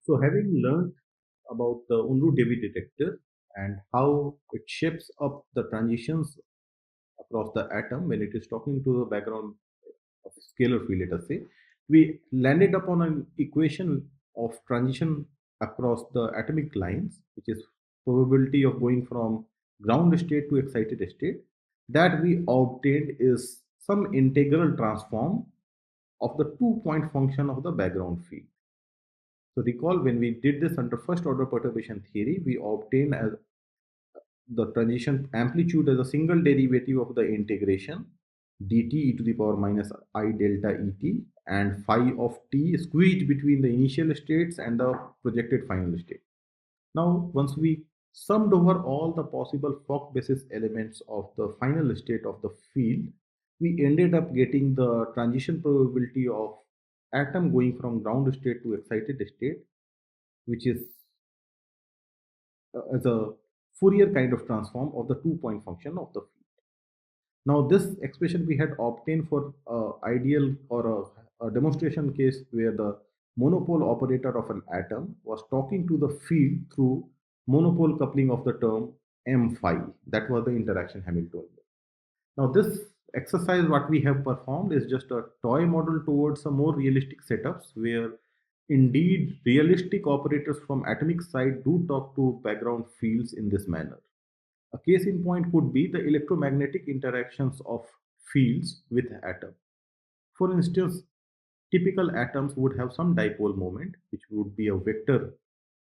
So, having learned about the Unruh-Davy detector and how it shapes up the transitions across the atom when it is talking to the background of scalar field, let us say, we landed upon an equation of transition across the atomic lines, which is probability of going from ground state to excited state. That we obtained is some integral transform of the two-point function of the background field. So recall when we did this under first order perturbation theory, we obtained as the transition amplitude as a single derivative of the integration dt e to the power minus I delta et and phi of t squeezed between the initial states and the projected final state. Now, once we summed over all the possible Fock basis elements of the final state of the field, we ended up getting the transition probability of atom going from ground state to excited state, which is as a Fourier kind of transform of the two-point function of the field. Now, this expression we had obtained for ideal or a demonstration case where the monopole operator of an atom was talking to the field through monopole coupling of the term m phi. That was the interaction Hamiltonian. Now, this exercise what we have performed is just a toy model towards a more realistic setups where indeed realistic operators from atomic side do talk to background fields in this manner. A case in point could be the electromagnetic interactions of fields with atom. For instance, typical atoms would have some dipole moment, which would be a vector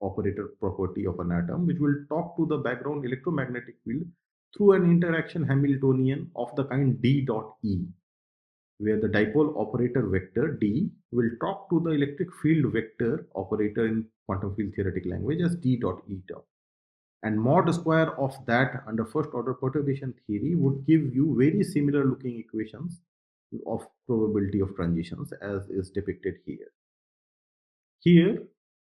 operator property of an atom, which will talk to the background electromagnetic field through an interaction Hamiltonian of the kind D dot E, where the dipole operator vector D will talk to the electric field vector operator in quantum field theoretic language as D dot E term. And mod square of that under first order perturbation theory would give you very similar looking equations of probability of transitions as is depicted here. Here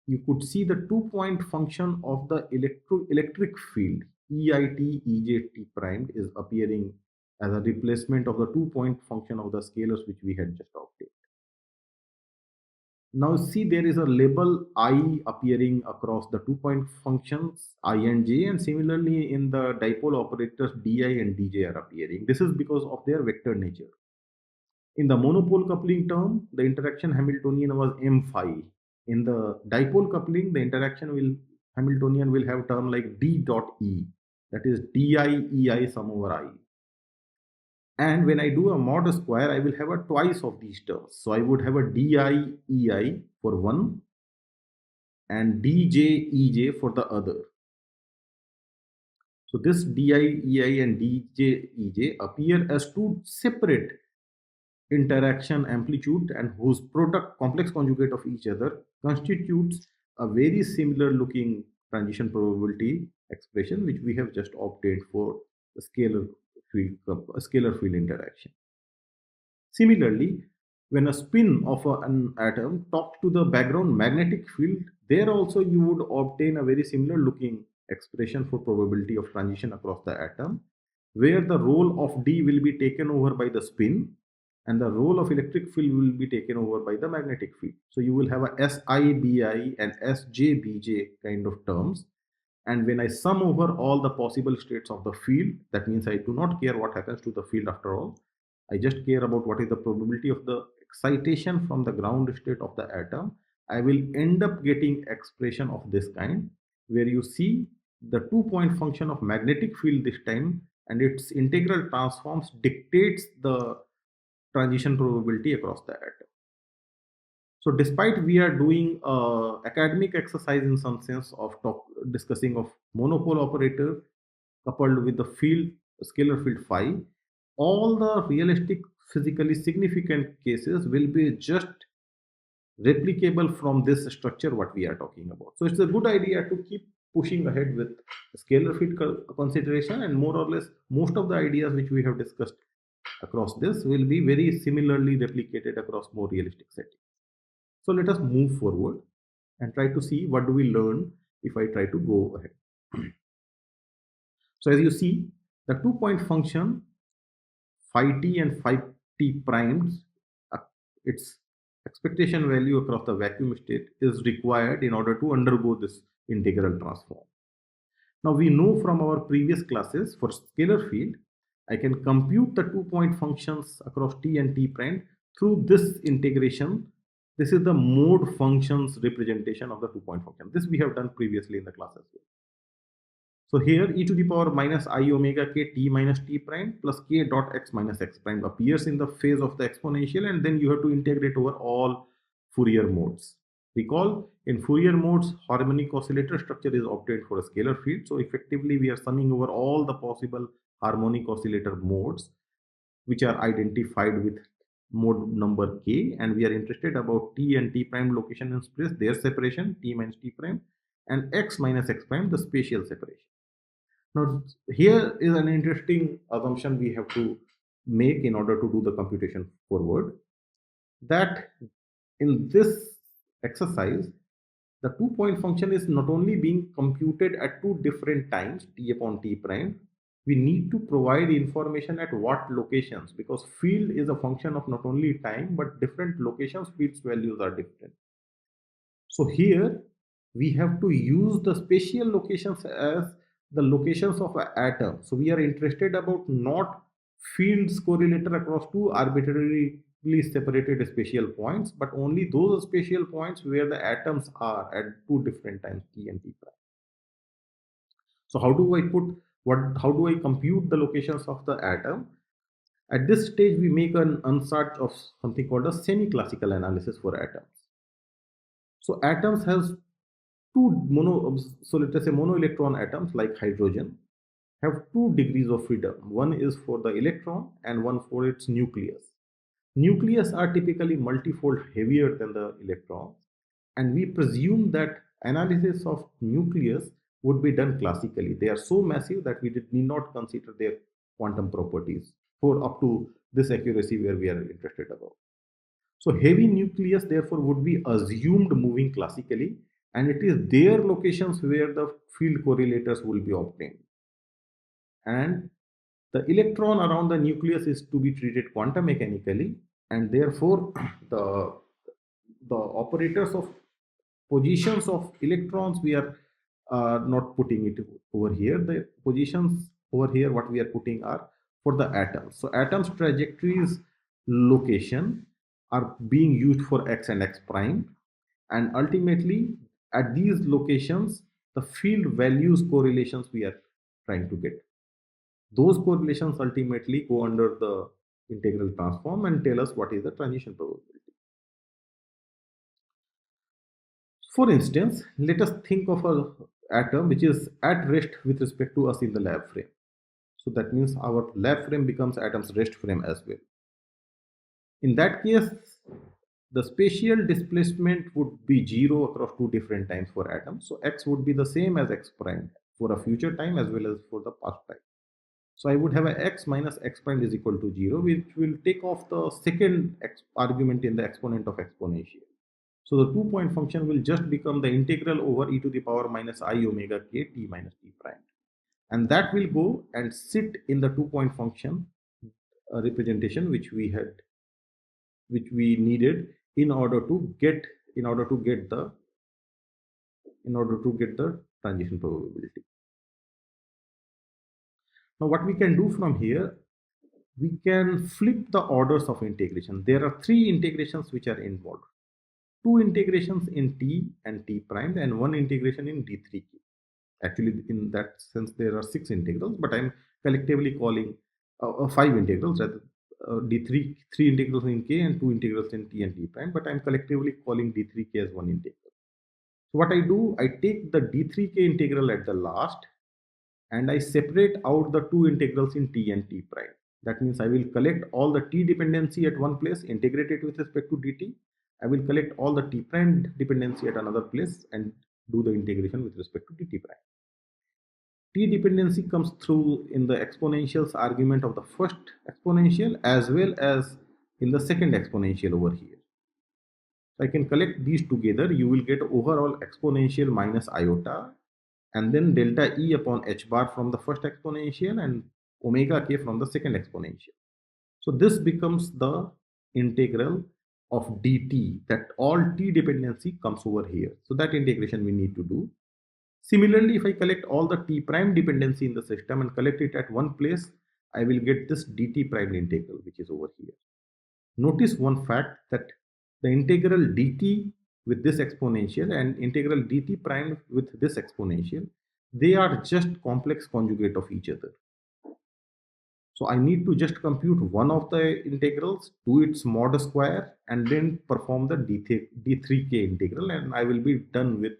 you could see the two-point function of the electric field EIT EJT primed is appearing as a replacement of the two-point function of the scalars which we had just obtained. Now see there is a label I appearing across the two-point functions I and j, and similarly in the dipole operators di and dj are appearing. This is because of their vector nature. In the monopole coupling term, the interaction Hamiltonian was m phi. In the dipole coupling, the interaction will Hamiltonian will have term like d dot e, that is di ei sum over I. And when I do a mod square, I will have a twice of these terms. So I would have a di ei for one and dj ej for the other. So this di ei and dj ej appear as two separate interaction amplitude and whose product complex conjugate of each other constitutes a very similar looking transition probability expression which we have just obtained for the scalar field interaction. Similarly, when a spin of an atom talks to the background magnetic field, there also you would obtain a very similar looking expression for probability of transition across the atom, where the role of D will be taken over by the spin and the role of electric field will be taken over by the magnetic field. So you will have a SIBI and SJBJ kind of terms. And when I sum over all the possible states of the field, that means I do not care what happens to the field after all. I just care about what is the probability of the excitation from the ground state of the atom. I will end up getting expression of this kind where you see the two-point function of magnetic field this time and its integral transforms dictates the transition probability across the atom. So despite we are doing academic exercise in some sense of discussing of monopole operator coupled with the field scalar field phi, all the realistic physically significant cases will be just replicable from this structure what we are talking about. So it's a good idea to keep pushing ahead with scalar field consideration, and more or less most of the ideas which we have discussed across this will be very similarly replicated across more realistic settings. So let us move forward and try to see what do we learn if I try to go ahead. So as you see, the two-point function phi t and phi t primes, it's expectation value across the vacuum state is required in order to undergo this integral transform. Now we know from our previous classes for scalar field, I can compute the 2-point functions across t and t prime through this integration. This is the mode functions representation of the 2-point function. This we have done previously in the class as well. So here e to the power minus I omega k t minus t prime plus k dot x minus x prime appears in the phase of the exponential, and then you have to integrate over all Fourier modes. Recall, in Fourier modes, harmonic oscillator structure is obtained for a scalar field. So effectively we are summing over all the possible harmonic oscillator modes which are identified with mode number k, and we are interested about t and t prime location in space, their separation, t minus t prime, and x minus x prime, the spatial separation. Now, here is an interesting assumption we have to make in order to do the computation forward, that in this exercise, the 2-point function is not only being computed at two different times, t upon t prime, we need to provide information at what locations, because field is a function of not only time, but different locations, field's values are different. So here we have to use the spatial locations as the locations of an atom. So we are interested about not fields correlator across two arbitrarily separated spatial points, but only those spatial points where the atoms are at two different times, t and t prime. So how do I put how do I compute the locations of the atom? At this stage, we make an unsart of something called a semi-classical analysis for atoms. So atoms has so let us say mono electron atoms like hydrogen have two degrees of freedom. One is for the electron and one for its nucleus. Nucleus are typically multifold heavier than the electrons, and we presume that analysis of nucleus would be done classically. They are so massive that we need not consider their quantum properties for up to this accuracy where we are interested about. So heavy nucleus therefore would be assumed moving classically, and it is their locations where the field correlators will be obtained. And the electron around the nucleus is to be treated quantum mechanically, and therefore the operators of positions of electrons we are not putting it over here. The positions over here what we are putting are for the atoms. So atoms trajectories location are being used for x and x prime, and ultimately at these locations the field values correlations we are trying to get. Those correlations ultimately go under the integral transform and tell us what is the transition probability. For instance, let us think of an atom which is at rest with respect to us in the lab frame. So that means our lab frame becomes atom's rest frame as well. In that case, the spatial displacement would be 0 across two different times for atoms. So x would be the same as x prime for a future time as well as for the past time. So I would have a x minus x prime is equal to 0, which will take off the second argument in the exponent of exponential. So the 2-point function will just become the integral over e to the power minus I omega k t minus t prime. And that will go and sit in the 2-point function representation which we needed in order to get the transition probability. Now what we can do from here, we can flip the orders of integration. There are three integrations which are involved. Two integrations in t and t prime and one integration in d3k. Actually, in that sense, there are 6 integrals, but I'm collectively calling 5 integrals, rather d3 3 integrals in k and 2 integrals in t and t prime, but I'm collectively calling d3k as one integral. So what I do, I take the d3k integral at the last and I separate out the two integrals in t and t prime. That means I will collect all the t dependency at one place, integrate it with respect to dt. I will collect all the t prime dependency at another place and do the integration with respect to dt prime. T dependency comes through in the exponentials argument of the first exponential as well as in the second exponential over here. So I can collect these together. You will get overall exponential minus iota and then delta E upon h bar from the first exponential and omega k from the second exponential. So this becomes the integral of dt, that all t dependency comes over here. So that integration we need to do. Similarly, if I collect all the t prime dependency in the system and collect it at one place, I will get this dt prime integral, which is over here. Notice one fact, that the integral dt with this exponential and integral dt prime with this exponential, they are just complex conjugate of each other. So I need to just compute one of the integrals, do its mod square, and then perform the d3k integral, and I will be done with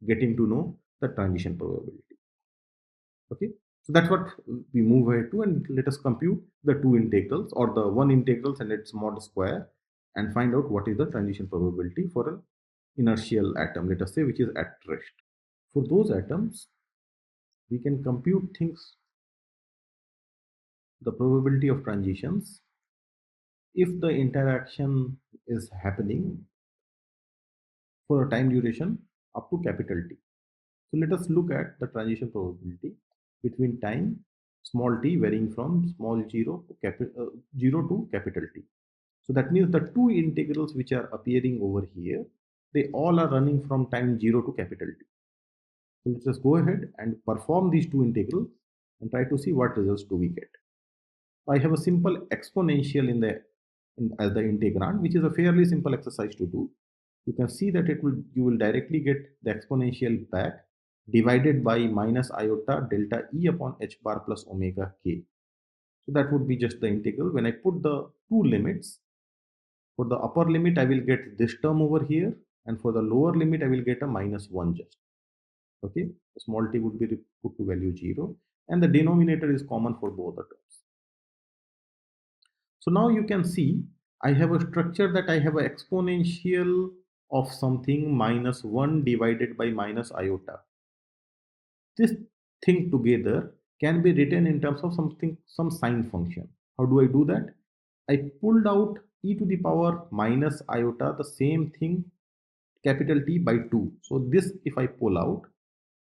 getting to know the transition probability. Okay, so that's what we move ahead to, and let us compute the two integrals, or the one integrals and its mod square, and find out what is the transition probability for an inertial atom, let us say, which is at rest. For those atoms, we can compute things, the probability of transitions, if the interaction is happening for a time duration up to capital T. So let us look at the transition probability between time small t varying from small 0 to 0 to capital T. So that means the two integrals which are appearing over here, they all are running from time 0 to capital T. So let's just go ahead and perform these two integrals and try to see what results do we get. I have a simple exponential as the integrand, which is a fairly simple exercise to do. You can see that you will directly get the exponential back divided by minus iota delta e upon h bar plus omega k. So that would be just the integral. When I put the two limits, for the upper limit I will get this term over here, and for the lower limit I will get a minus 1 just. Okay, small t would be put to value 0, and the denominator is common for both the terms. So now you can see I have a structure that I have an exponential of something minus 1 divided by minus iota. This thing together can be written in terms of some sine function. How do I do that? I pulled out e to the power minus iota, the same thing, capital T by 2. So this, if I pull out,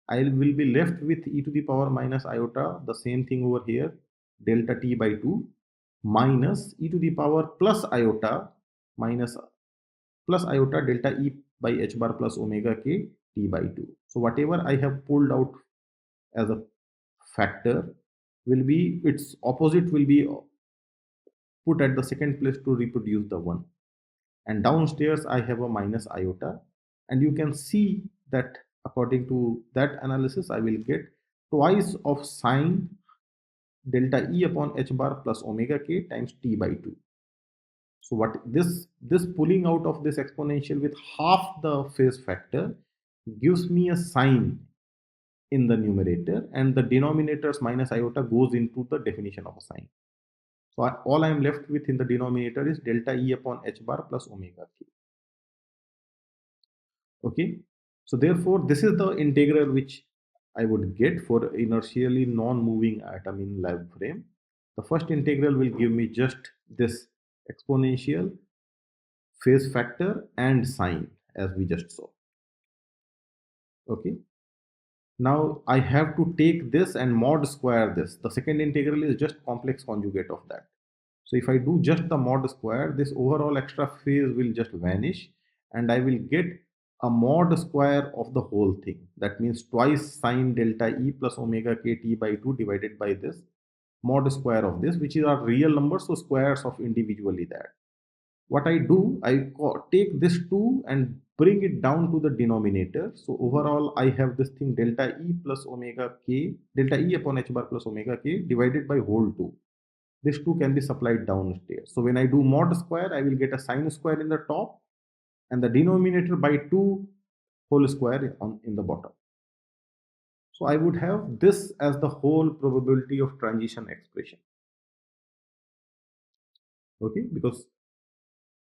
I will be left with e to the power minus iota, the same thing over here, delta t by 2, minus e to the power plus iota minus plus iota delta e by h bar plus omega k t by 2. So whatever I have pulled out as a factor will be, its opposite will be put at the second place to reproduce the 1. And downstairs I have a minus iota, and you can see that according to that analysis I will get twice of sine delta e upon h bar plus omega k times t by 2. So what this pulling out of this exponential with half the phase factor gives me a sine in the numerator, and the denominators minus iota goes into the definition of a sine. So all I am left with in the denominator is delta e upon h bar plus omega k. Okay, so therefore this is the integral which I would get for inertially non-moving atom in lab frame. The first integral will give me just this exponential, phase factor, and sine, as we just saw. Okay, now I have to take this and mod square this. The second integral is just complex conjugate of that. So if I do just the mod square, this overall extra phase will just vanish, and I will get a mod square of the whole thing. That means twice sine delta e plus omega k t by 2 divided by this mod square of this, which is our real numbers, so squares of individually that. What I do, I take this 2 and bring it down to the denominator. So overall I have this thing delta e plus omega k, delta e upon h bar plus omega k divided by whole 2. This 2 can be supplied downstairs. So when I do mod square, I will get a sine square in the top, and the denominator by 2 whole square in the bottom. So I would have this as the whole probability of transition expression. Okay, because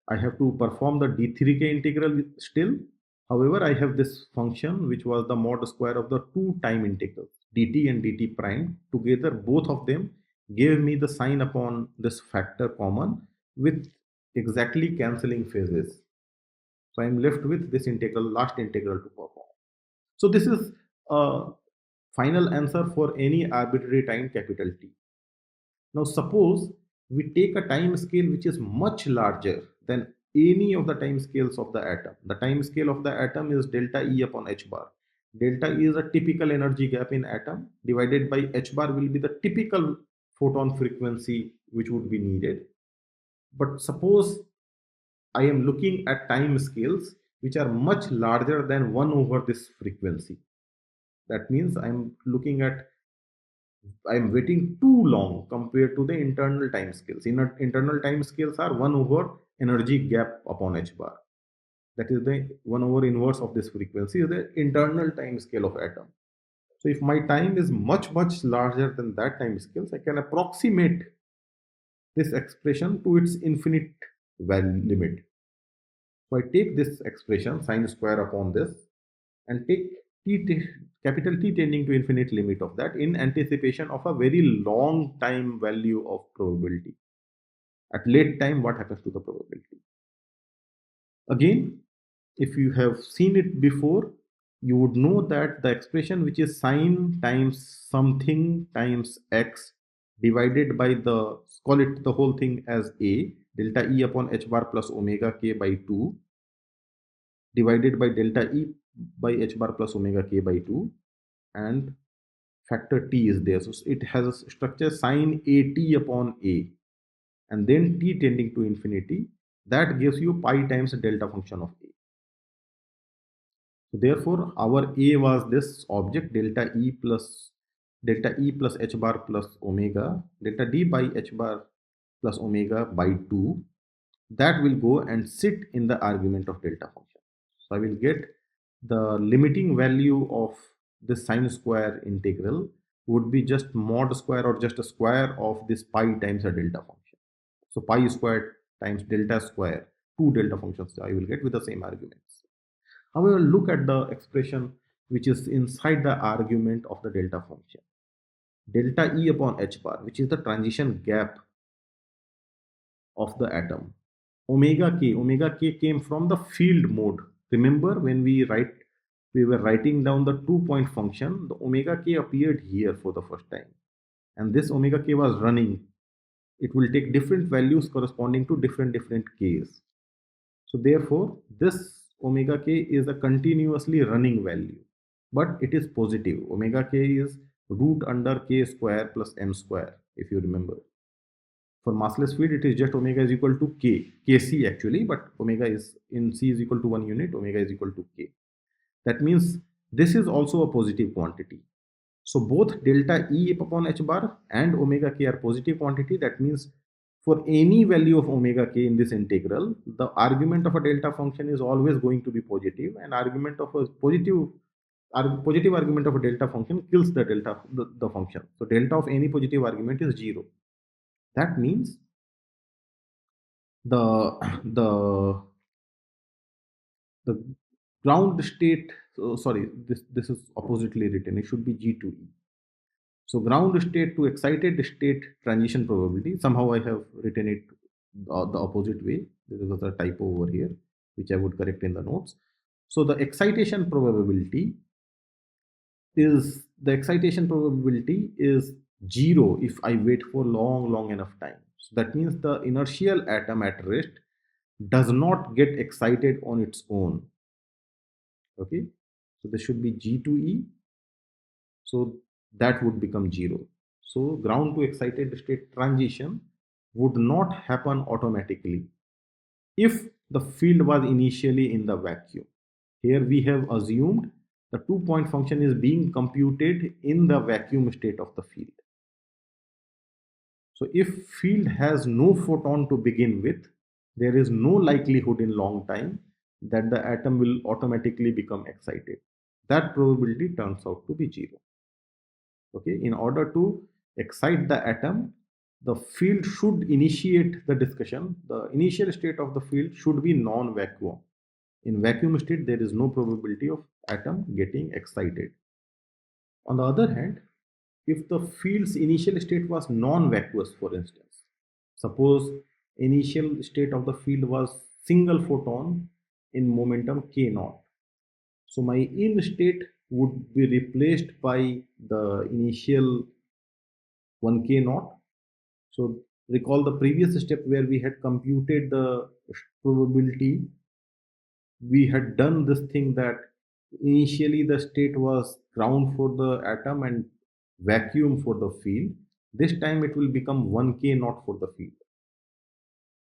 I have to perform the d3k integral still. However, I have this function which was the mod square of the two time integrals, dt and dt prime. Together, both of them gave me the sine upon this factor common with exactly cancelling phases. So I am left with this integral, last integral to perform. So this is a final answer for any arbitrary time capital T. Now suppose we take a time scale which is much larger than any of the time scales of the atom. The time scale of the atom is delta E upon h bar. Delta E is a typical energy gap in atom, divided by h bar will be the typical photon frequency which would be needed. But suppose I am looking at time scales which are much larger than 1 over this frequency. That means I'm waiting too long compared to the internal time scales. Internal time scales are 1 over energy gap upon h bar. That is the 1 over inverse of this frequency is the internal time scale of atom. So if my time is much larger than that time scales, I can approximate this expression to its infinite value limit. So I take this expression sine square upon this and take capital T tending to infinite limit of that in anticipation of a very long time value of probability. At late time, what happens to the probability? Again, if you have seen it before, you would know that the expression which is sine times something times x divided by the, call it the whole thing as a, delta E upon h bar plus omega k by 2 divided by delta E by h bar plus omega k by 2 and factor t is there. So it has a structure sine at upon a and then t tending to infinity. That gives you pi times delta function of a. So therefore, our a was this object delta E plus h bar plus omega delta d by h bar plus omega by 2. That will go and sit in the argument of delta function. So I will get the limiting value of this sine square integral would be just mod square or just a square of this pi times a delta function. So pi squared times delta square, two delta functions I will get with the same arguments. However, look at the expression which is inside the argument of the delta function. Delta E upon h bar, which is the transition gap of the atom. Omega k came from the field mode. Remember when we were writing down the 2-point function, the omega k appeared here for the first time. And this omega k was running. It will take different values corresponding to different k's. So therefore, this omega k is a continuously running value, but it is positive. Omega k is root under k square plus m square, if you remember. For massless field, it is just omega is equal to kc actually, but omega is in c is equal to 1 unit, omega is equal to k. That means this is also a positive quantity. So both delta E upon h bar and omega k are positive quantity. That means for any value of omega k in this integral, the argument of a delta function is always going to be positive, and argument of a positive argument of a delta function kills the function. So delta of any positive argument is 0. That means the the the ground state, sorry, this is oppositely written, it should be G2E. So ground state to excited state transition probability, somehow I have written it the opposite way. There was a typo over here, which I would correct in the notes. So the excitation probability is 0 if I wait for long enough time. So that means the inertial atom at rest does not get excited on its own. Okay, so this should be G2E. So that would become 0. So ground to excited state transition would not happen automatically if the field was initially in the vacuum. Here we have assumed the 2-point function is being computed in the vacuum state of the field. So if field has no photon to begin with, there is no likelihood in long time that the atom will automatically become excited. That probability turns out to be 0. Okay, in order to excite the atom, the field should initiate the discussion. The initial state of the field should be non-vacuum. In vacuum state, there is no probability of atom getting excited. On the other hand, if the field's initial state was non-vacuous, for instance, suppose initial state of the field was single photon in momentum k naught. So my in state would be replaced by the initial 1k naught. So recall the previous step where we had computed the probability, we had done this thing that initially the state was ground for the atom and vacuum for the field. This time it will become 1k naught for the field.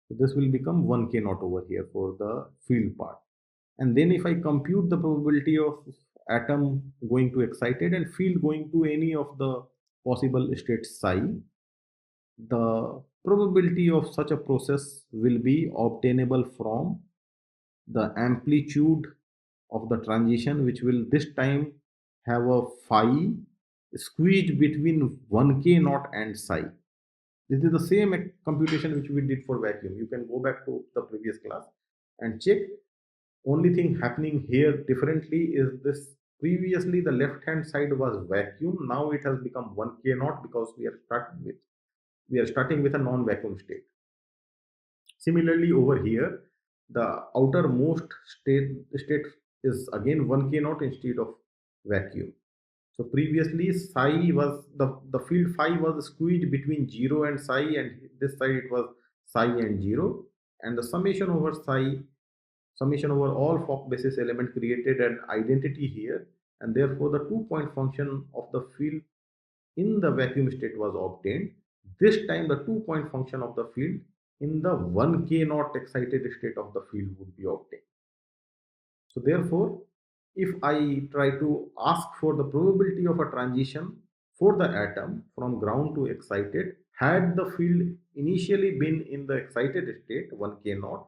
So this will become 1k naught over here for the field part. And then if I compute the probability of atom going to excited and field going to any of the possible states psi, the probability of such a process will be obtainable from the amplitude of the transition, which will this time have a phi squeezed between 1k naught and psi. This is the same computation which we did for vacuum. You can go back to the previous class and check. Only thing happening here differently is this: previously the left hand side was vacuum, now it has become 1k naught because we are starting with a non-vacuum state. Similarly over here, the outermost state is again 1k naught instead of vacuum. So previously psi was the field phi was squeezed between 0 and psi, and this side it was psi and 0, and the summation over all Fock basis element created an identity here, and therefore the 2-point function of the field in the vacuum state was obtained. This time the 2-point function of the field in the 1k naught excited state of the field would be obtained. So therefore, if I try to ask for the probability of a transition for the atom from ground to excited, had the field initially been in the excited state 1k naught,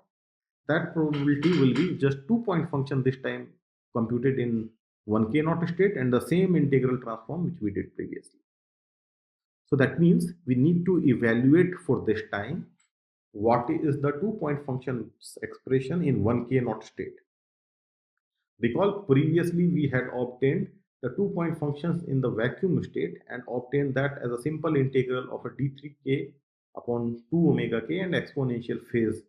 that probability will be just 2-point function this time computed in 1k naught state and the same integral transform which we did previously. So that means we need to evaluate for this time what is the 2-point function's expression in 1k naught state. Recall previously we had obtained the 2-point functions in the vacuum state and obtained that as a simple integral of a d3k upon 2 omega k and exponential phase.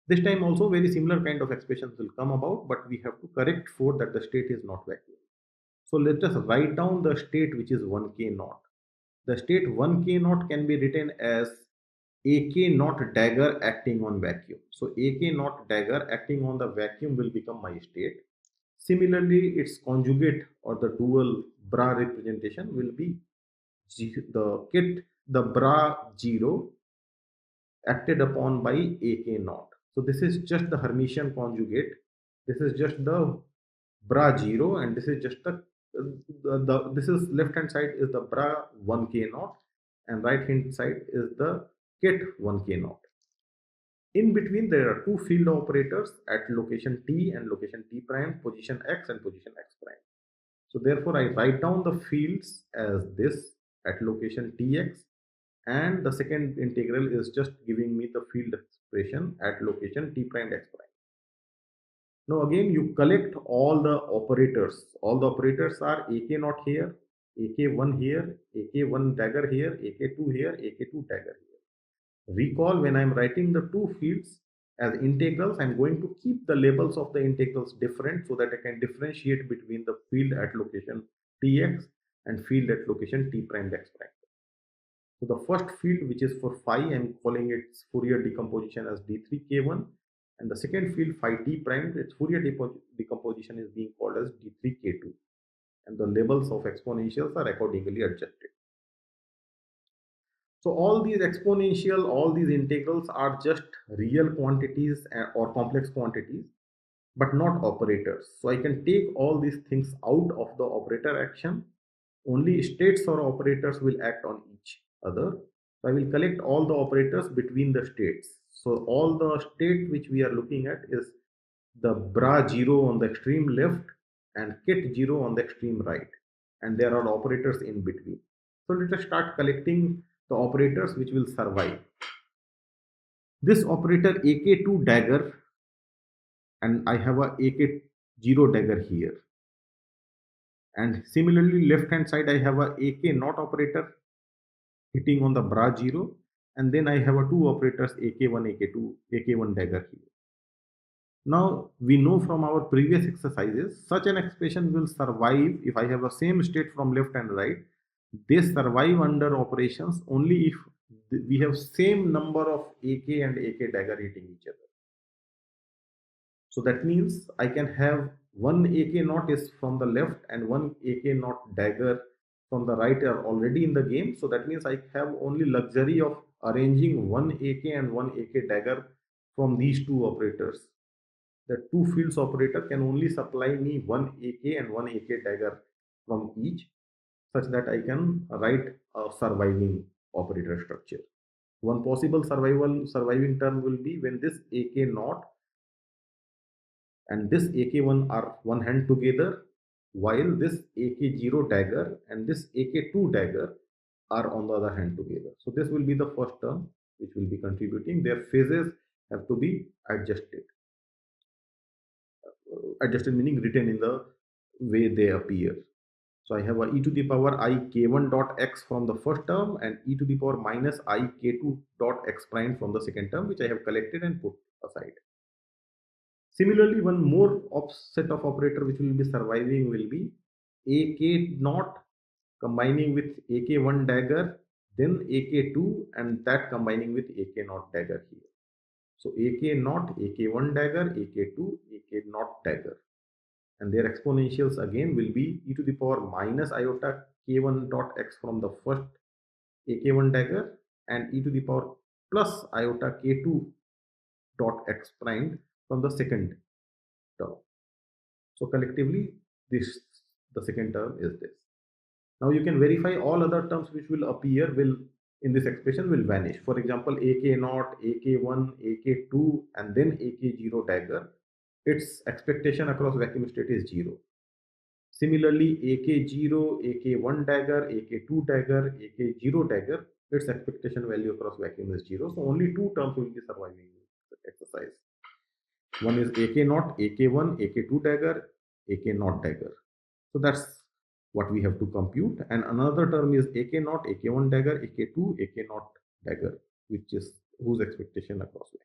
This time also very similar kind of expressions will come about, but we have to correct for that the state is not vacuum. So let us write down the state which is 1k naught. The state 1k naught can be written as ak naught dagger acting on vacuum. So ak naught dagger acting on the vacuum will become my state. Similarly, its conjugate or the dual bra representation will be the bra 0 acted upon by ak naught. So this is just the Hermitian conjugate. This is just the bra 0, and this is just the this is left hand side is the bra 1k naught, and right hand side is the kit 1k naught. In between, there are two field operators at location t and location t prime, position x and position x prime. So therefore, I write down the fields as this at location tx, and the second integral is just giving me the field expression at location t prime x prime. Now again, you collect all the operators. All the operators are ak naught here, ak1 here, ak1 dagger here, ak2 here, ak2 dagger here. Recall, when I'm writing the two fields as integrals, I'm going to keep the labels of the integrals different so that I can differentiate between the field at location tx and field at location t prime x prime. So the first field, which is for phi, I'm calling its Fourier decomposition as d3k1, and the second field phi t prime, its Fourier decomposition is being called as d3k2, and the labels of exponentials are accordingly adjusted. So all these exponential, all these integrals are just real quantities or complex quantities, but not operators. So I can take all these things out of the operator action. Only states or operators will act on each other. So I will collect all the operators between the states. So all the state which we are looking at is the bra 0 on the extreme left and kit 0 on the extreme right. And there are operators in between. So let us start collecting the operators which will survive. This operator ak2 dagger, and I have a ak0 dagger here. And similarly, left hand side I have a ak naught operator hitting on the bra 0, and then I have a two operators ak1, ak2, ak1 dagger here. Now we know from our previous exercises such an expression will survive if I have the same state from left and right. They survive under operations only if we have same number of AK and AK dagger hitting each other. So that means I can have one AK knot is from the left and one AK knot dagger from the right are already in the game. So that means I have only luxury of arranging one AK and one AK dagger from these two operators. The two fields operator can only supply me one AK and one AK dagger from each, such that I can write a surviving operator structure. One possible surviving term will be when this AK knot and this AK1 are one hand together, while this AK0 dagger and this AK2 dagger are on the other hand together. So this will be the first term which will be contributing. Their phases have to be adjusted. Adjusted meaning written in the way they appear. So I have a e to the power I k1 dot x from the first term and e to the power minus I k2 dot x prime from the second term, which I have collected and put aside. Similarly, one more set of operator which will be surviving will be AK naught combining with AK1 dagger, then AK2 and that combining with AK naught dagger here. So AK naught, AK1 dagger, AK2, AK naught dagger. And their exponentials again will be e to the power minus iota k1 dot x from the first AK1 dagger and e to the power plus iota k2 dot x prime from the second term. So collectively, this the second term is this. Now you can verify all other terms which will appear will in this expression will vanish. For example, AK0, AK1, AK2, and then AK0 dagger. Its expectation across vacuum state is 0. Similarly, AK0, AK1 dagger, AK2 dagger, AK0 dagger, its expectation value across vacuum is 0. So only two terms will be surviving this exercise. One is AK0, AK1, AK2 dagger, AK0 dagger. So that's what we have to compute. And another term is AK0, AK1 dagger, AK2, AK0 dagger, which is whose expectation across vacuum.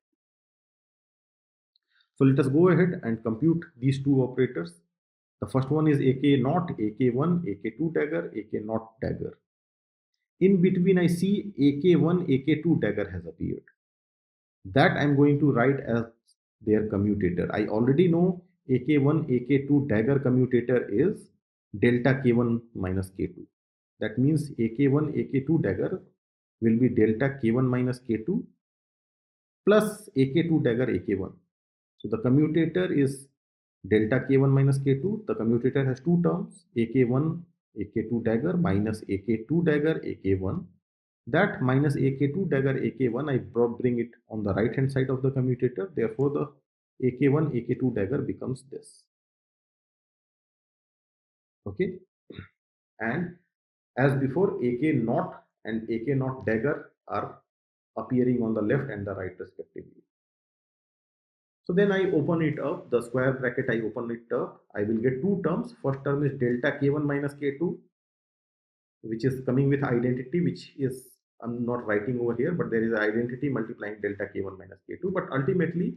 So let us go ahead and compute these two operators. The first one is AK0, AK1, AK2 dagger, AK0 dagger. In between, I see AK1, AK2 dagger has appeared. That I'm going to write as their commutator. I already know AK1, AK2 dagger commutator is delta K1 minus K2. That means AK1, AK2 dagger will be delta K1 minus K2 plus AK2 dagger AK1. So the commutator is delta K1 minus K2. The commutator has two terms, AK1, AK2 dagger minus AK2 dagger AK1. That minus AK2 dagger AK1, I bring it on the right hand side of the commutator. Therefore, the AK1, AK2 dagger becomes this. Okay. And as before, AK naught and AK naught dagger are appearing on the left and the right respectively. So then I open it up, the square bracket I open it up, I will get two terms. First term is delta K1 minus K2, which is coming with identity, which is I'm not writing over here, but there is an identity multiplying delta K1 minus K2. But ultimately,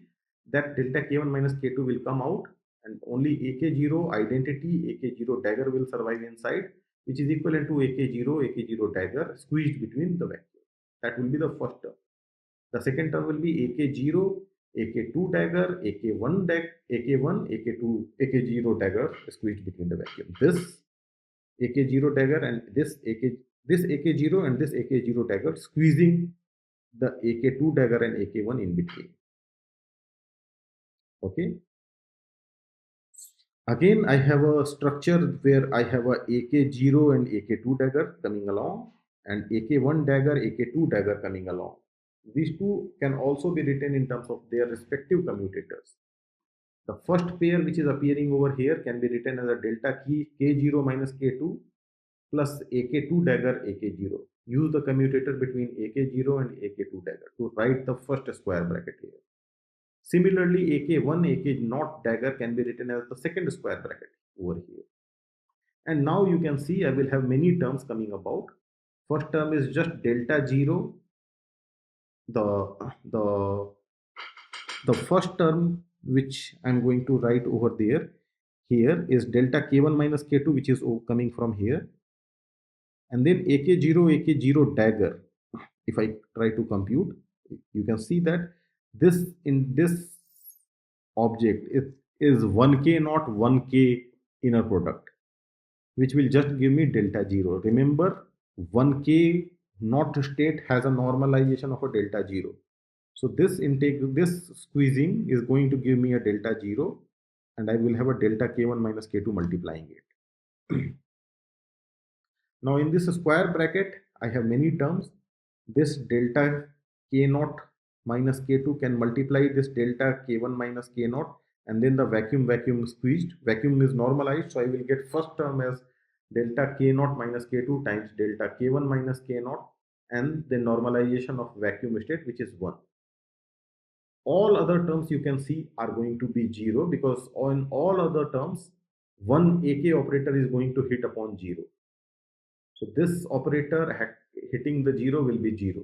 that delta K1 minus K2 will come out and only AK0 identity, AK0 dagger will survive inside, which is equivalent to AK0, AK0 dagger squeezed between the vacuum. That will be the first term. The second term will be AK0, AK2 dagger, AK1 AK1, AK2, AK0 dagger squeezed between the vacuum. This AK0 dagger and this AK0 and this AK0 dagger squeezing the AK2 dagger and AK1 in between. Okay. Again, I have a structure where I have a AK0 and AK2 dagger coming along and AK1 dagger, AK2 dagger coming along. These two can also be written in terms of their respective commutators. The first pair which is appearing over here can be written as a delta key K0 minus K2 plus AK2 dagger AK0. Use the commutator between AK0 and AK2 dagger to write the first square bracket here. Similarly, AK1, AK0 dagger can be written as the second square bracket over here. And now you can see I will have many terms coming about. First term is just delta 0. The the first term which I'm going to write over there here is delta K1 minus K2, which is coming from here. And then AK0, AK0 dagger. If I try to compute, you can see that this in this object is 1k not 1k inner product, which will just give me delta 0. Remember, 1k not state has a normalization of a delta 0. So this squeezing is going to give me a delta 0, and I will have a delta k1 minus k2 multiplying it. Now in this square bracket, I have many terms. This delta k naught minus k2 can multiply this delta k1 minus k naught, and then the vacuum squeezed. Vacuum is normalized, so I will get first term as delta k naught minus k2 times delta k1 minus k naught, and the normalization of vacuum state, which is 1. All other terms you can see are going to be 0, because on all other terms, one AK operator is going to hit upon 0. So this operator hitting the 0 will be 0.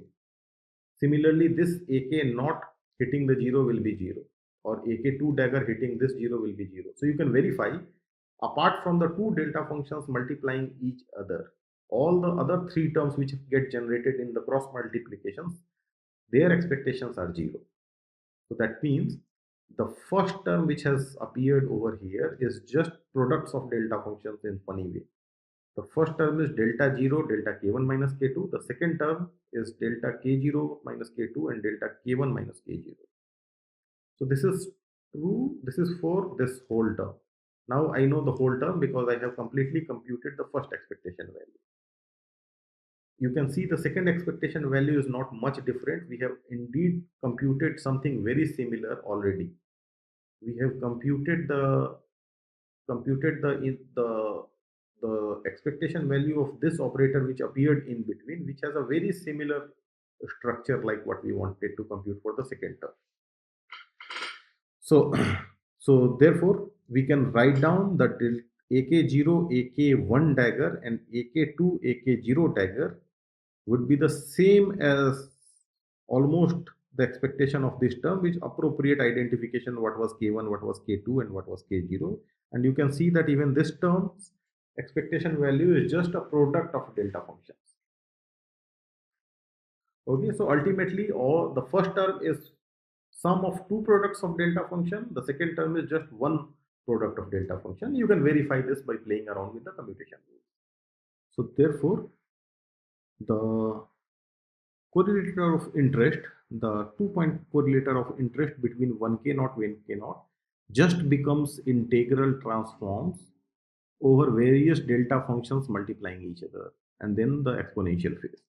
Similarly, this AK not hitting the 0 will be 0, or AK2 dagger hitting this 0 will be 0. So you can verify, apart from the two delta functions multiplying each other, all the other three terms which get generated in the cross multiplications, their expectations are 0. So that means the first term which has appeared over here is just products of delta functions in funny way. The first term is delta 0, delta k1 minus k2. The second term is delta k0 minus k2 and delta k1 minus k0. So this is true. This is for this whole term. Now I know the whole term because I have completely computed the first expectation value. You can see the second expectation value is not much different. We have indeed computed something very similar already. We have computed the expectation value of this operator which appeared in between, which has a very similar structure like what we wanted to compute for the second term. So so therefore we can write down that AK0 AK1 dagger and AK2 AK0 dagger would be the same as almost the expectation of this term, which appropriate identification what was k1, what was k2, and what was k0. And you can see that even this term's expectation value is just a product of delta functions. Okay, so ultimately all the first term is sum of two products of delta function. The second term is just one product of delta function. You can verify this by playing around with the computation rules. So therefore the correlator of interest, the 2-point correlator of interest between 1k naught and 1k naught just becomes integral transforms over various delta functions multiplying each other, and then the exponential phase.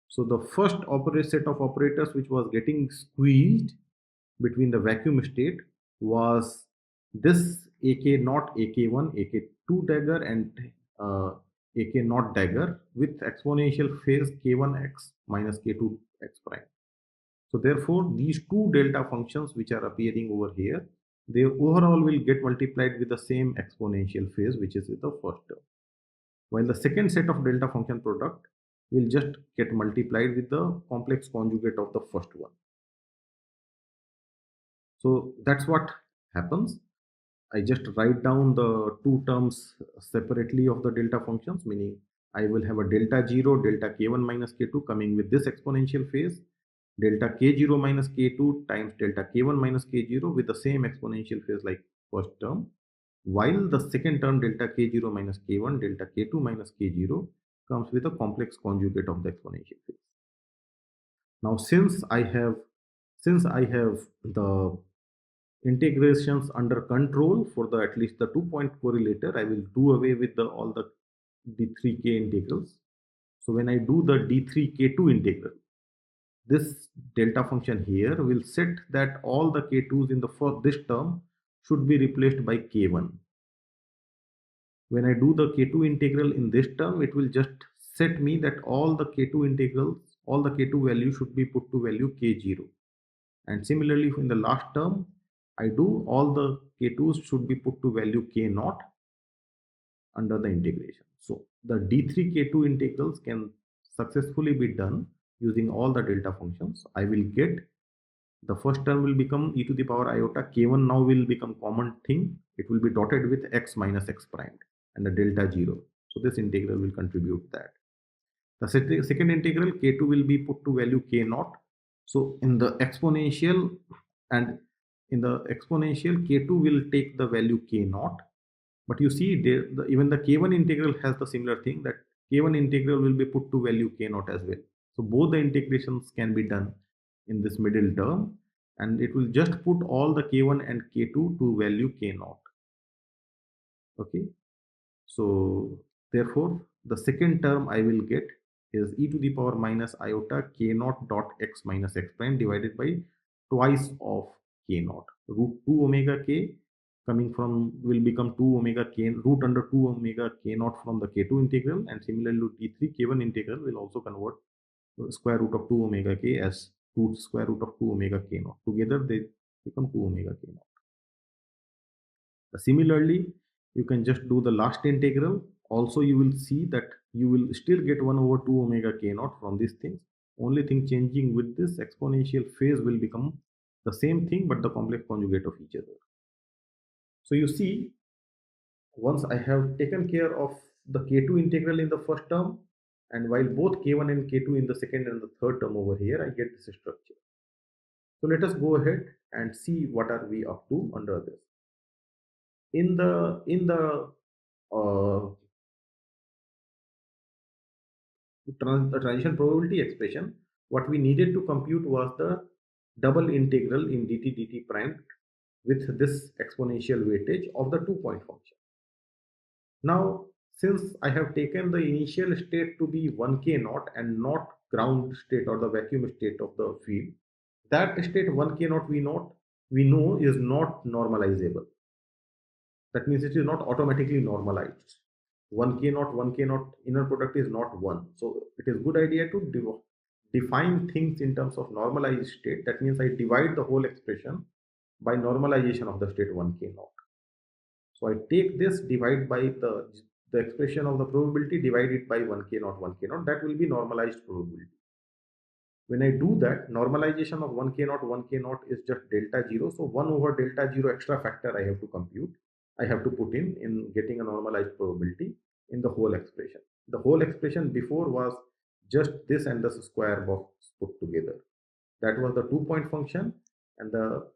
So the first set of operators which was getting squeezed between the vacuum state was this AK naught, AK1, AK2 dagger, and AK naught dagger with exponential phase k1x minus k2x prime. So therefore, these two delta functions which are appearing over here, they overall will get multiplied with the same exponential phase, which is the first term. While the second set of delta function product will just get multiplied with the complex conjugate of the first one. So that's what happens. I just write down the two terms separately of the delta functions, meaning I will have a delta 0, delta k1 minus k2 coming with this exponential phase, delta k0 minus k2 times delta k1 minus k0 with the same exponential phase like first term, while the second term delta k0 minus k1, delta k2 minus k0 comes with a complex conjugate of the exponential phase. Now since I have the integrations under control for the at least the 2-point correlator, I will do away with all the d3k integrals. So when I do the d3k2 integral, this delta function here will set that all the k2s in this term should be replaced by k1. When I do the k2 integral in this term, it will just set me that all the k2 integrals, all the k2 value should be put to value k0. And similarly, in the last term, I do all the k2s should be put to value k0 under the integration. So the d3k2 integrals can successfully be done using all the delta functions. I will get the first term will become e to the power iota. K1 now will become common thing. It will be dotted with x minus x prime and the delta 0. So this integral will contribute that. The second integral k2 will be put to value k0. So in the exponential and in the exponential, k2 will take the value k naught. But you see, even the k1 integral has the similar thing, that k1 integral will be put to value k naught as well. So both the integrations can be done in this middle term, and it will just put all the k1 and k2 to value k naught. Okay, so therefore the second term I will get is e to the power minus iota k naught dot x minus x prime divided by twice of k naught. Root 2 omega k coming from will become 2 omega k root under 2 omega k naught from the k2 integral, and similarly t3 k1 integral will also convert square root of 2 omega k as root square root of 2 omega k naught. Together they become 2 omega k naught. Similarly, you can just do the last integral. Also, you will see that you will still get 1 over 2 omega k naught from these things. Only thing changing with this exponential phase will become the same thing, but the complex conjugate of each other. So you see, once I have taken care of the k2 integral in the first term, and while both k1 and k2 in the second and the third term over here, I get this structure. So let us go ahead and see what are we up to under this. In the the transition probability expression, what we needed to compute was the double integral in dt prime with this exponential weightage of the 2-point function. Now, since I have taken the initial state to be 1k naught and not ground state or the vacuum state of the field, that state 1k naught we know is not normalizable. That means it is not automatically normalized. 1k naught 1k naught inner product is not 1. So it is good idea to define things in terms of normalized state. That means I divide the whole expression by normalization of the state 1k naught. So I take this, divide by the expression of the probability, divide it by 1k naught 1k naught. That will be normalized probability. When I do that, normalization of 1k naught 1k naught is just delta 0. So 1 over delta 0 extra factor I have to compute. I have to put in getting a normalized probability in the whole expression. The whole expression before was just this and the square box put together. That was the 2-point function, and the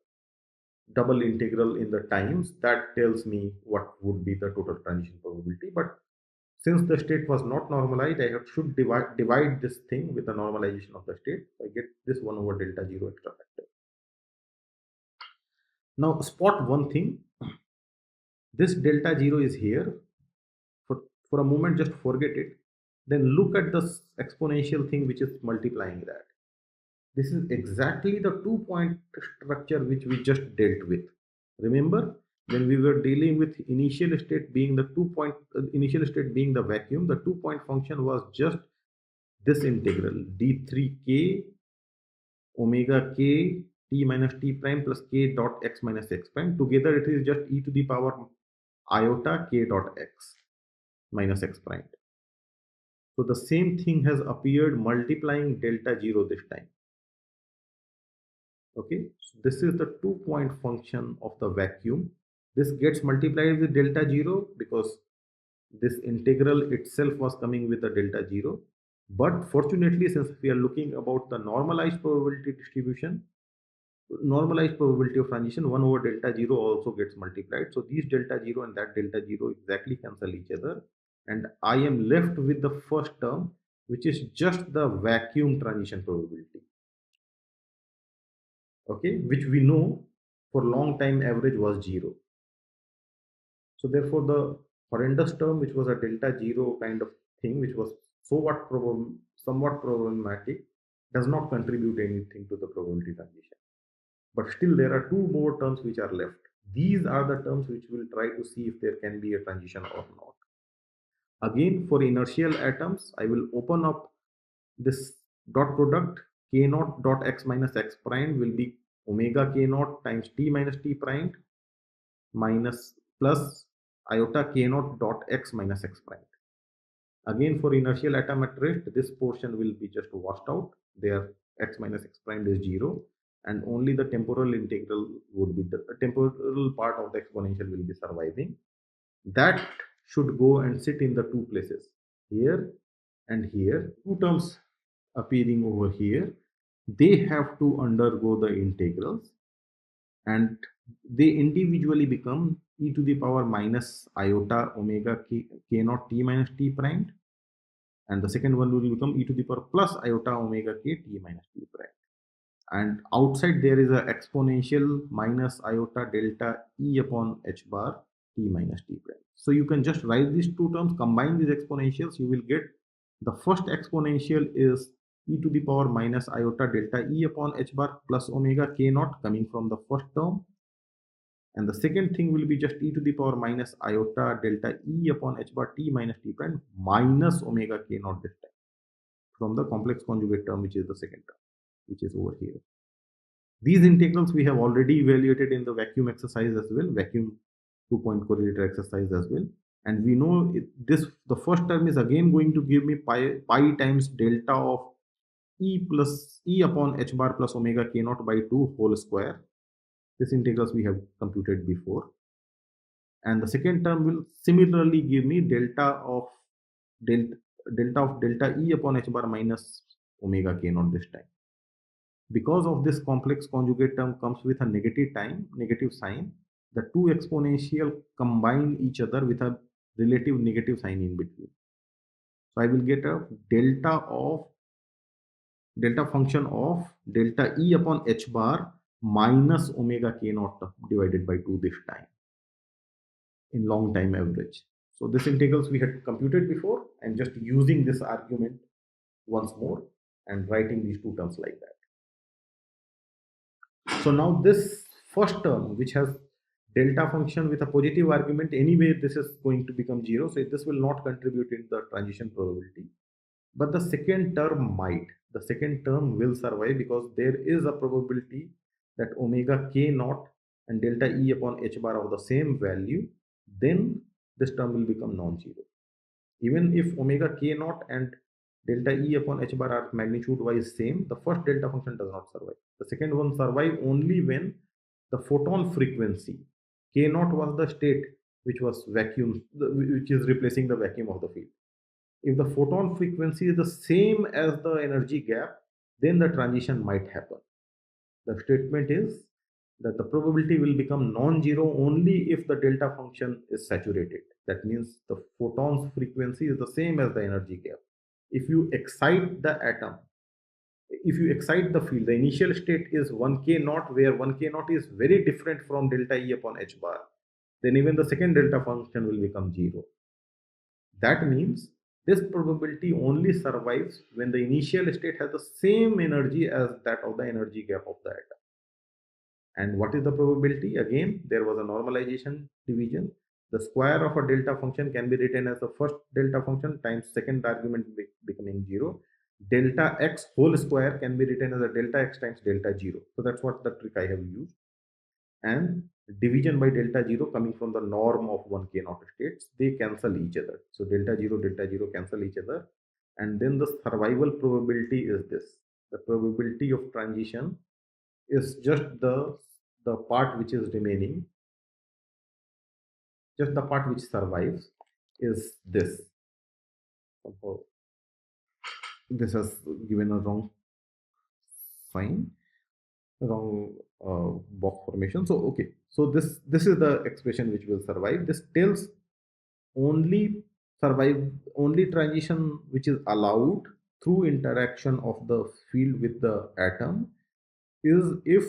double integral in the times that tells me what would be the total transition probability. But since the state was not normalized, should divide this thing with the normalization of the state. So I get this 1 over delta 0 extra factor. Now spot one thing. This delta 0 is here. For a moment, just forget it. Then look at this exponential thing which is multiplying that. This is exactly the 2-point structure which we just dealt with. Remember, when we were dealing with initial state being the 2-point initial state being the vacuum, the 2-point function was just this integral d3k omega k t minus t prime plus k dot x minus x prime. Together it is just e to the power iota k dot x minus x prime. So the same thing has appeared multiplying delta 0 this time. Okay, so this is the 2-point function of the vacuum. This gets multiplied with delta 0 because this integral itself was coming with a delta 0. But fortunately, since we are looking about the normalized probability distribution, normalized probability of transition, 1 over delta 0 also gets multiplied. So these delta 0 and that delta 0 exactly cancel each other. And I am left with the first term, which is just the vacuum transition probability. Okay, which we know for long time average was 0. So therefore the horrendous term, which was a delta 0 kind of thing, which was somewhat problematic, does not contribute anything to the probability transition. But still there are two more terms which are left. These are the terms which we'll try to see if there can be a transition or not. Again, for inertial atoms, I will open up this dot product. K naught dot x minus x prime will be omega k naught times t minus t prime minus plus iota k naught dot x minus x prime. Again, for inertial atom at rest, this portion will be just washed out. There x minus x prime is 0, and only the temporal integral would be the temporal part of the exponential will be surviving. That should go and sit in the two places, here and here. Two terms appearing over here, they have to undergo the integrals. and they individually become e to the power minus iota omega k naught t minus t prime, and the second one will become e to the power plus iota omega k t minus t prime. And outside there is a exponential minus iota delta e upon h bar t minus t prime. So you can just write these two terms, combine these exponentials, you will get the first exponential is e to the power minus iota delta e upon h bar plus omega k naught coming from the first term, and the second thing will be just e to the power minus iota delta e upon h bar t minus t prime minus omega k naught this time from the complex conjugate term, which is the second term, which is over here. These integrals we have already evaluated in the vacuum exercise as well, vacuum 2-point correlator exercise as well. And we know the first term is again going to give me pi times delta of e upon h bar plus omega k naught by 2 whole square. This integrals we have computed before. And the second term will similarly give me delta e upon h bar minus omega k naught this time. Because of this complex conjugate term comes with a negative sign, the two exponential combine each other with a relative negative sign in between. So I will get a delta function of delta e upon h bar minus omega k naught divided by 2 this time in long time average. So this integrals we had computed before, and just using this argument once more and writing these two terms like that. So now this first term, which has delta function with a positive argument, anyway this is going to become 0, so this will not contribute in the transition probability. But the second term might. The second term will survive because there is a probability that omega k naught and delta e upon h bar of the same value, then this term will become non-zero. Even if omega k naught and delta e upon h bar are magnitude wise same, the first delta function does not survive. The second one survive only when the photon frequency k naught was the state which was vacuum, which is replacing the vacuum of the field. If the photon frequency is the same as the energy gap, then the transition might happen. The statement is that the probability will become non-zero only if the delta function is saturated. That means the photon's frequency is the same as the energy gap. If you excite the atom, if you excite the field, the initial state is 1k naught, where 1k naught is very different from delta E upon h bar, then even the second delta function will become 0. That means this probability only survives when the initial state has the same energy as that of the energy gap of the atom. And what is the probability? Again, there was a normalization division. The square of a delta function can be written as the first delta function times second argument becoming 0. Delta x whole square can be written as a delta x times delta 0. So that's what the trick I have used. And division by delta 0 coming from the norm of 1k naught states, they cancel each other. So delta 0 cancel each other. And then the survival probability is this. The probability of transition is just the part which is remaining, just the part which survives is this. This has given a wrong sign, wrong box formation. So okay, so this is the expression which will survive. This tells only transition which is allowed through interaction of the field with the atom is if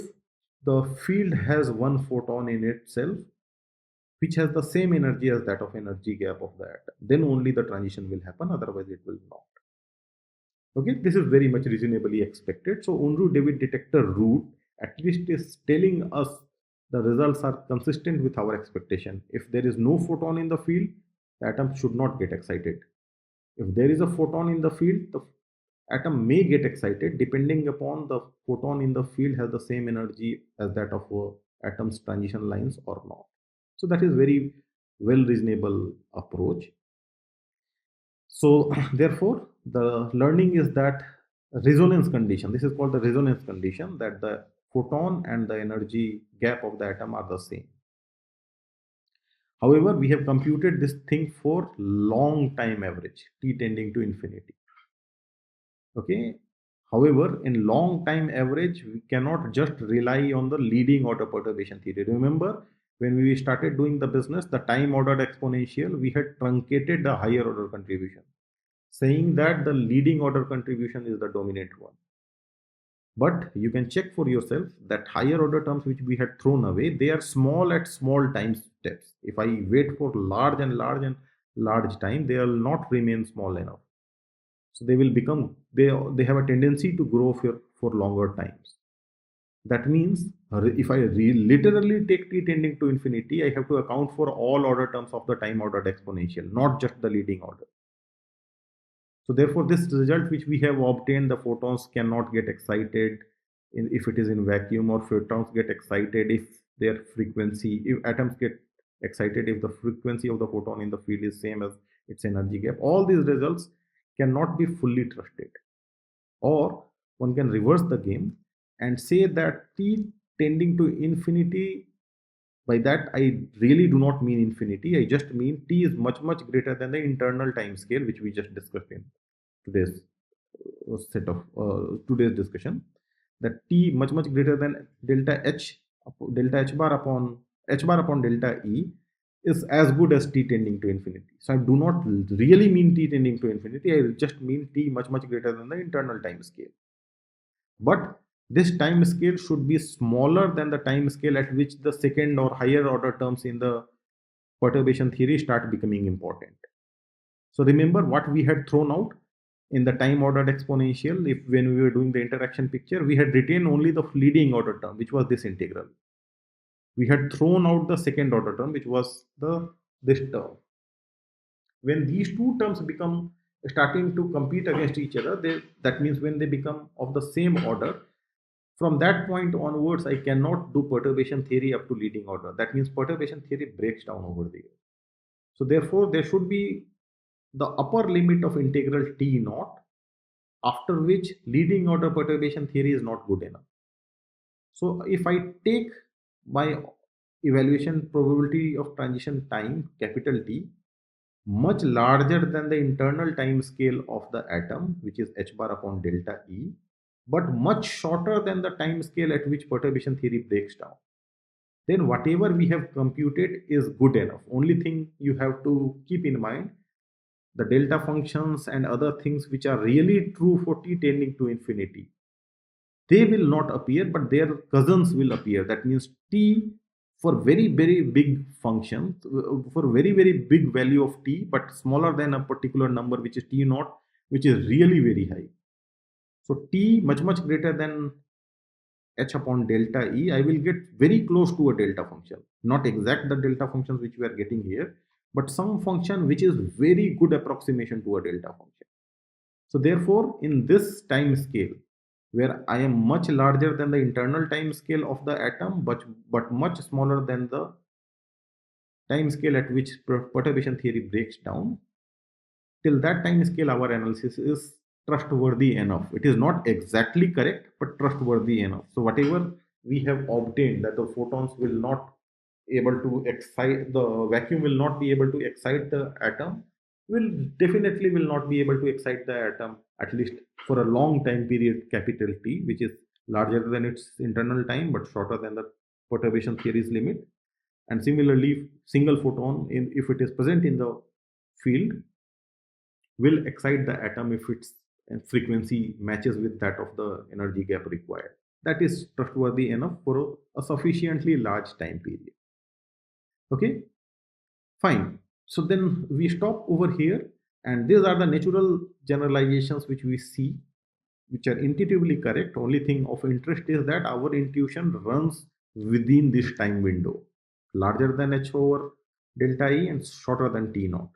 the field has one photon in itself which has the same energy as that of energy gap of the atom, then only the transition will happen, otherwise it will not. Okay, this is very much reasonably expected. So Unruh-David detector root at least is telling us the results are consistent with our expectation. If there is no photon in the field, the atom should not get excited. If there is a photon in the field, the atom may get excited depending upon the photon in the field has the same energy as that of atom's transition lines or not. So that is very well reasonable approach. So therefore, the learning is that resonance condition, this is called the resonance condition, that the photon and the energy gap of the atom are the same. However, we have computed this thing for long time average, t tending to infinity. Okay. However, in long time average, we cannot just rely on the leading order perturbation theory. Remember, when we started doing the business, the time ordered exponential, we had truncated the higher order contribution, saying that the leading order contribution is the dominant one. But you can check for yourself that higher order terms which we had thrown away, they are small at small time steps. If I wait for large and large and large time, they will not remain small enough. So they will become, they have a tendency to grow for longer times. That means if I literally take t tending to infinity, I have to account for all order terms of the time ordered exponential, not just the leading order. So therefore, this result which we have obtained, the photons cannot get excited if it is in vacuum, or photons get excited if their frequency, if atoms get excited if the frequency of the photon in the field is same as its energy gap. All these results cannot be fully trusted. Or one can reverse the game and say that t tending to infinity, by that I really do not mean infinity, I just mean t is much greater than the internal time scale which we just discussed in today's set of today's discussion, that t much greater than delta h bar upon delta e is as good as t tending to infinity. So I do not really mean t tending to infinity, I just mean t much greater than the internal time scale. But this time scale should be smaller than the time scale at which the second or higher order terms in the perturbation theory start becoming important. So remember what we had thrown out in the time ordered exponential. If when we were doing the interaction picture, we had retained only the leading order term, which was this integral. We had thrown out the second order term, which was this term. When these two terms become starting to compete against each other, that means when they become of the same order, from that point onwards, I cannot do perturbation theory up to leading order. That means perturbation theory breaks down over there. So therefore, there should be the upper limit of integral t naught, after which leading order perturbation theory is not good enough. So if I take my evaluation probability of transition time, capital T, much larger than the internal time scale of the atom, which is h bar upon delta E, but much shorter than the time scale at which perturbation theory breaks down, then whatever we have computed is good enough. Only thing you have to keep in mind, the delta functions and other things which are really true for t tending to infinity, they will not appear, but their cousins will appear. That means t for very big functions, for very big value of t, but smaller than a particular number which is t naught, which is really very high. So t much greater than h upon delta e, I will get very close to a delta function. Not exact the delta functions which we are getting here, but some function which is very good approximation to a delta function. So therefore, in this time scale, where I am much larger than the internal time scale of the atom, but much smaller than the time scale at which perturbation theory breaks down, till that time scale, our analysis is trustworthy enough. It is not exactly correct, but trustworthy enough. So whatever we have obtained, that the photons will not able to excite, the vacuum will not be able to excite the atom, will definitely will not be able to excite the atom, at least for a long time period, capital T, which is larger than its internal time but shorter than the perturbation theory's limit. And similarly, single photon, if it is present in the field, will excite the atom if its frequency matches with that of the energy gap required. That is trustworthy enough for a sufficiently large time period. Okay, fine. So then we stop over here, and these are the natural generalizations which we see, which are intuitively correct. Only thing of interest is that our intuition runs within this time window, larger than h over delta E and shorter than t naught.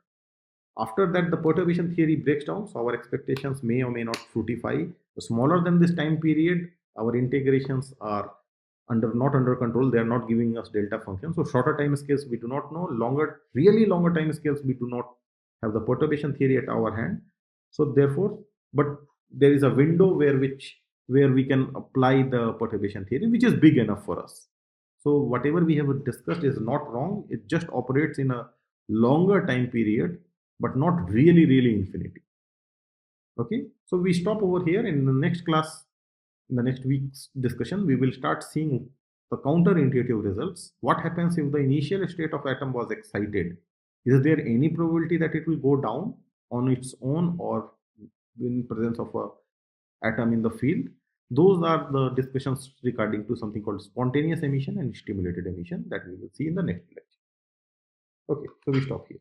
After that, the perturbation theory breaks down, so our expectations may or may not fructify. Smaller than this time period, our integrations are not under control. They are not giving us delta function. So shorter time scales we do not know. Really longer time scales we do not have the perturbation theory at our hand. So therefore, but there is a window where we can apply the perturbation theory, which is big enough for us. So whatever we have discussed is not wrong. It just operates in a longer time period, but not really infinity. Okay, so we stop over here. In the next class, in the next week's discussion, we will start seeing the counterintuitive results. What happens if the initial state of atom was excited? Is there any probability that it will go down on its own or in presence of a atom in the field? Those are the discussions regarding to something called spontaneous emission and stimulated emission that we will see in the next lecture. Okay, so we stop here.